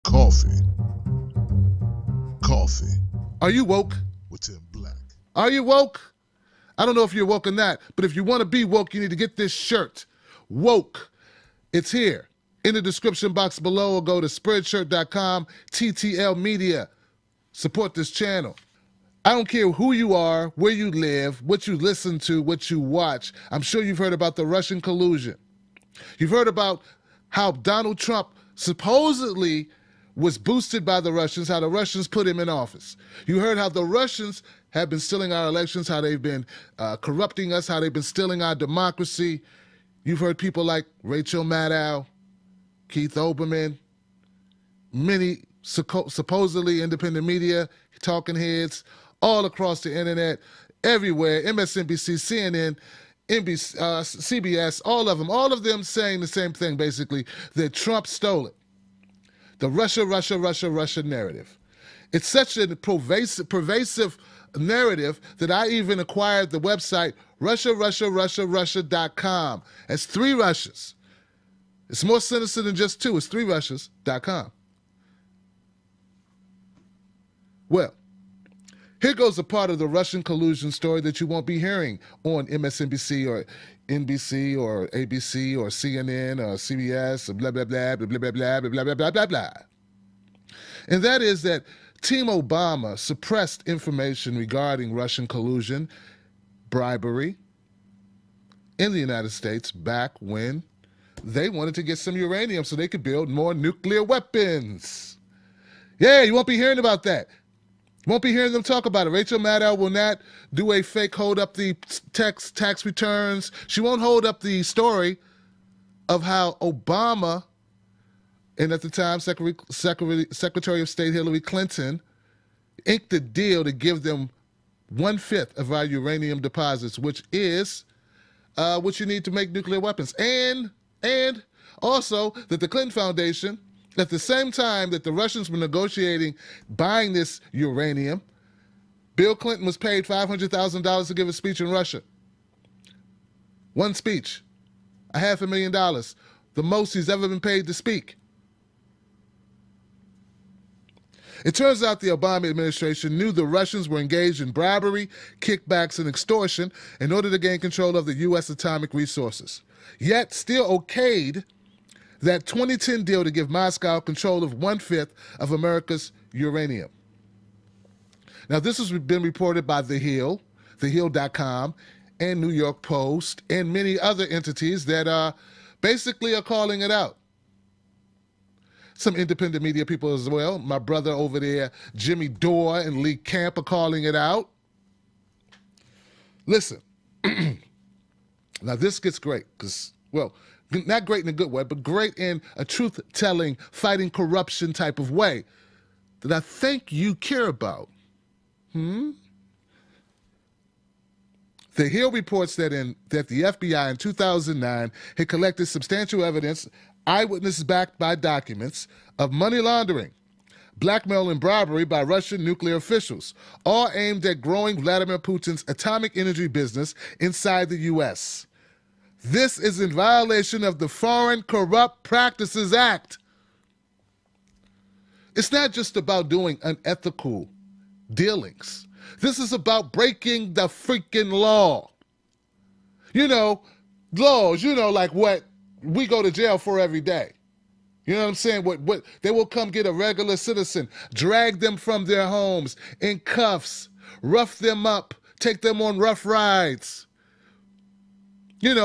Coffee. Coffee. Are you woke? With Tim Black. Are you woke? I don't know if you're woke or not, but if you want to be woke, you need to get this shirt. Woke. It's here in the description box below, or go to spreadshirt.com, TTL Media. Support this channel. I don't care who you are, where you live, what you listen to, what you watch. I'm sure you've heard about the Russian collusion. You've heard about how Donald Trump supposedly was boosted by the Russians, how the Russians put him in office. You heard how the Russians have been stealing our elections, how they've been corrupting us, how they've been stealing our democracy. You've heard people like Rachel Maddow, Keith Olbermann, many supposedly independent media, talking heads, all across the internet, everywhere, MSNBC, CNN, NBC, CBS, all of them saying the same thing, basically, that Trump stole it. The Russia narrative. It's such a pervasive narrative that I even acquired the website Russia.com. It's 3 Russias. It's more sinister than just 2. It's 3Russias.com. Well, here goes a part of the Russian collusion story that you won't be hearing on MSNBC or NBC or ABC or CNN or CBS or blah, blah, blah, blah, blah, blah, blah, blah, blah, blah, blah, blah. And that is that Team Obama suppressed information regarding Russian collusion, bribery in the United States back when they wanted to get some uranium so they could build more nuclear weapons. Yeah, you won't be hearing about that. Won't be hearing them talk about it. Rachel Maddow will not do a fake hold up the tax returns. She won't hold up the story of how Obama, and at the time Secretary of State Hillary Clinton, inked a deal to give them 1/5 of our uranium deposits, which is what you need to make nuclear weapons. And also that the Clinton Foundation, at the same time that the Russians were negotiating buying this uranium, Bill Clinton was paid $500,000 to give a speech in Russia. One speech, $500,000, the most he's ever been paid to speak. It turns out the Obama administration knew the Russians were engaged in bribery, kickbacks, and extortion in order to gain control of the U.S. atomic resources, yet still okayed that 2010 deal to give Moscow control of 1/5 of America's uranium. Now, this has been reported by The Hill, thehill.com, and New York Post, and many other entities that basically are calling it out. Some independent media people as well. My brother over there, Jimmy Dore and Lee Camp, are calling it out. Listen, now this gets great because, well, not great in a good way, but great in a truth-telling, fighting corruption type of way that I think you care about. The Hill reports that the FBI in 2009 had collected substantial evidence, eyewitnesses backed by documents, of money laundering, blackmail, and bribery by Russian nuclear officials, all aimed at growing Vladimir Putin's atomic energy business inside the U.S. This is in violation of the Foreign Corrupt Practices Act. It's not just about doing unethical dealings. This is about breaking the freaking law. You know, laws, like what we go to jail for every day. You know what I'm saying? What they will come get a regular citizen, drag them from their homes in cuffs, rough them up, take them on rough rides.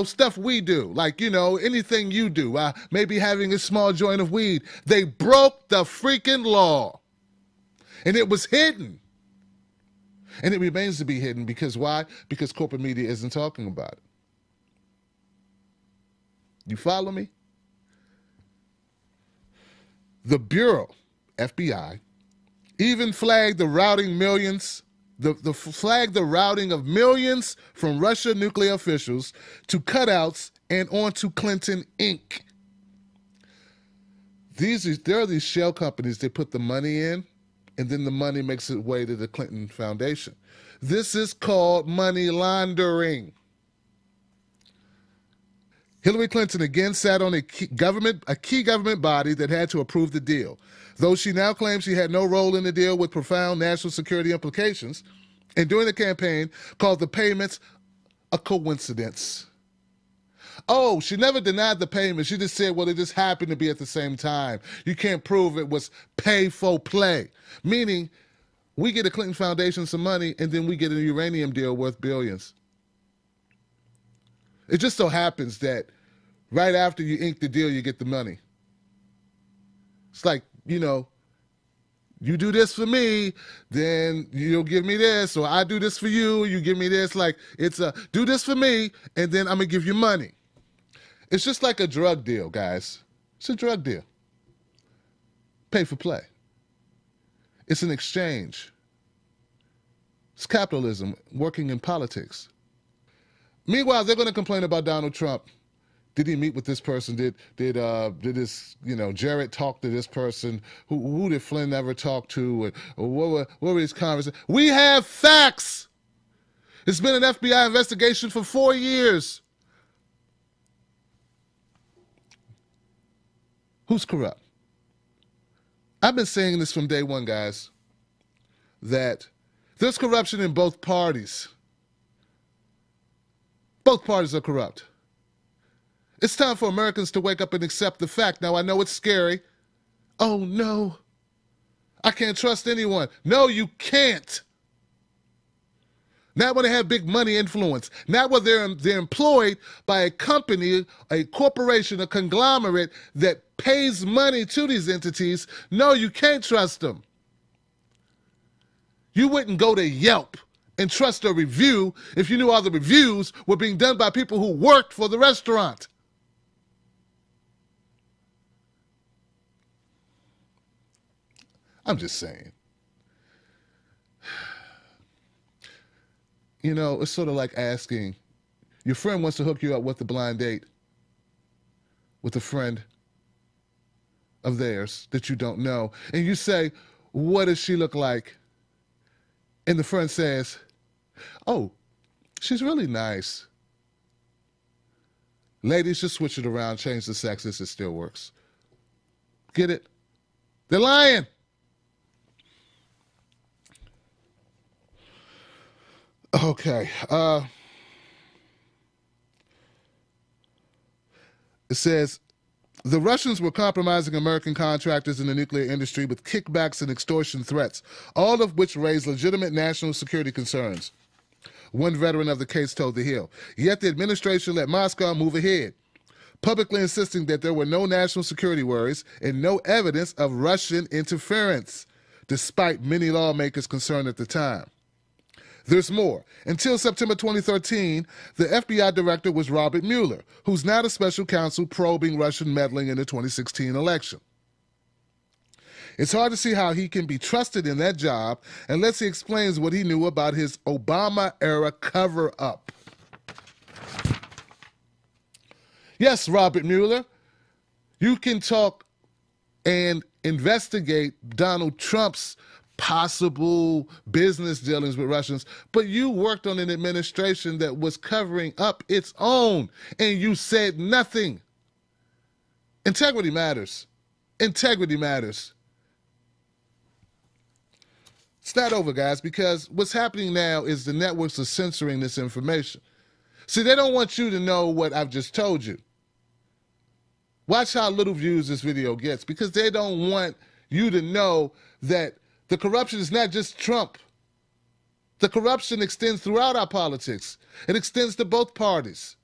Stuff we do, like, anything you do, maybe having a small joint of weed. They broke the freaking law. And it was hidden. And it remains to be hidden because why? Because corporate media isn't talking about it. You follow me? The Bureau, FBI, even flagged the routing millions flagged the routing of millions from Russian nuclear officials to cutouts and onto Clinton Inc. There are these shell companies that put the money in, and then the money makes its way to the Clinton Foundation. This is called money laundering. Hillary Clinton again sat on a key government body that had to approve the deal. Though she now claims she had no role in the deal with profound national security implications, and during the campaign called the payments a coincidence. Oh, she never denied the payment. She just said, well, it just happened to be at the same time. You can't prove it was pay for play, meaning we get a Clinton Foundation some money and then we get a uranium deal worth billions. It just so happens that right after you ink the deal, you get the money. It's like, you know, you do this for me, then you'll give me this, or I do this for you, you give me this. Like, it's a do this for me, and then I'm going to give you money. It's just like a drug deal, guys. It's a drug deal. Pay for play. It's an exchange. It's capitalism working in politics. Meanwhile, they're going to complain about Donald Trump. Did he meet with this person? Did this, Jared talk to this person? Who did Flynn ever talk to? Or what were his conversations? We have facts. It's been an FBI investigation for 4 years. Who's corrupt? I've been saying this from day one, guys, that there's corruption in both parties. Both parties are corrupt. It's time for Americans to wake up and accept the fact. Now, I know it's scary. Oh, no. I can't trust anyone. No, you can't. Not when they have big money influence. Not when they're employed by a company, a corporation, a conglomerate that pays money to these entities. No, you can't trust them. You wouldn't go to Yelp and trust a review if you knew all the reviews were being done by people who worked for the restaurant. I'm just saying. It's sort of like asking, your friend wants to hook you up with a blind date with a friend of theirs that you don't know. And you say, what does she look like? And the friend says, oh, she's really nice. Ladies, just switch it around, change the sexes, it still works. Get it? They're lying. Okay. It says, the Russians were compromising American contractors in the nuclear industry with kickbacks and extortion threats, all of which raised legitimate national security concerns. One veteran of the case told The Hill. Yet the administration let Moscow move ahead, publicly insisting that there were no national security worries and no evidence of Russian interference, despite many lawmakers concerned at the time. There's more. Until September 2013, the FBI director was Robert Mueller, who's now the special counsel probing Russian meddling in the 2016 election. It's hard to see how he can be trusted in that job unless he explains what he knew about his Obama-era cover-up. Yes, Robert Mueller, you can talk and investigate Donald Trump's possible business dealings with Russians, but you worked on an administration that was covering up its own, and you said nothing. Integrity matters. Integrity matters. It's not over, guys, because what's happening now is the networks are censoring this information. See, they don't want you to know what I've just told you. Watch how little views this video gets, because they don't want you to know that the corruption is not just Trump. The corruption extends throughout our politics. It extends to both parties.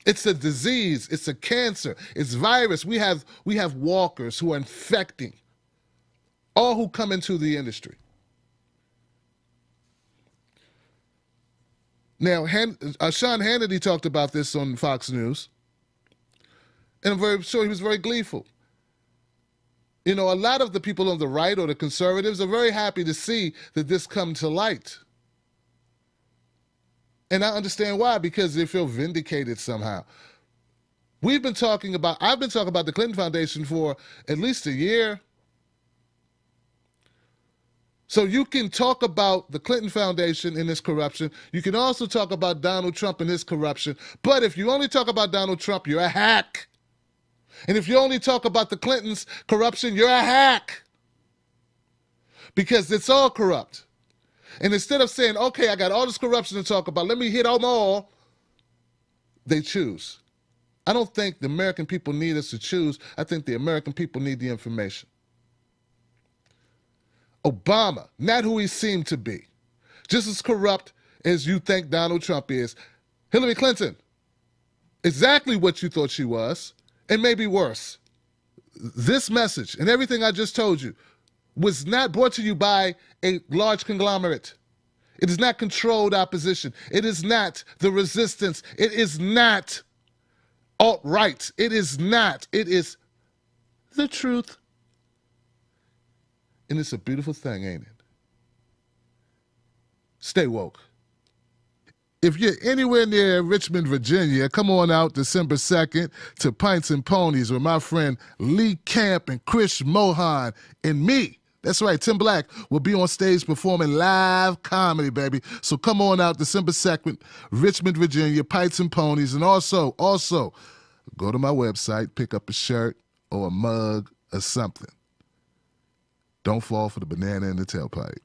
It's a disease. It's a cancer. It's virus. We have walkers who are infecting all who come into the industry. Now, Sean Hannity talked about this on Fox News, and I'm very sure he was very gleeful. A lot of the people on the right or the conservatives are very happy to see that this come to light. And I understand why, because they feel vindicated somehow. I've been talking about the Clinton Foundation for at least a year. So you can talk about the Clinton Foundation and its corruption. You can also talk about Donald Trump and his corruption. But if you only talk about Donald Trump, you're a hack. And if you only talk about the Clintons' corruption, you're a hack. Because it's all corrupt. And instead of saying, okay, I got all this corruption to talk about, let me hit them all, they choose. I don't think the American people need us to choose. I think the American people need the information. Obama, not who he seemed to be. Just as corrupt as you think Donald Trump is. Hillary Clinton, exactly what you thought she was, and maybe worse. This message and everything I just told you was not brought to you by a large conglomerate. It is not controlled opposition. It is not the resistance. It is not alt-right. It is not. It is the truth. And it's a beautiful thing, ain't it? Stay woke. If you're anywhere near Richmond, Virginia, come on out December 2nd to Pints and Ponies with my friend Lee Camp and Chris Mohan and me. That's right, Tim Black will be on stage performing live comedy, baby. So come on out December 2nd, Richmond, Virginia, Pints and Ponies. And also, go to my website, pick up a shirt or a mug or something. Don't fall for the banana in the tailpipe.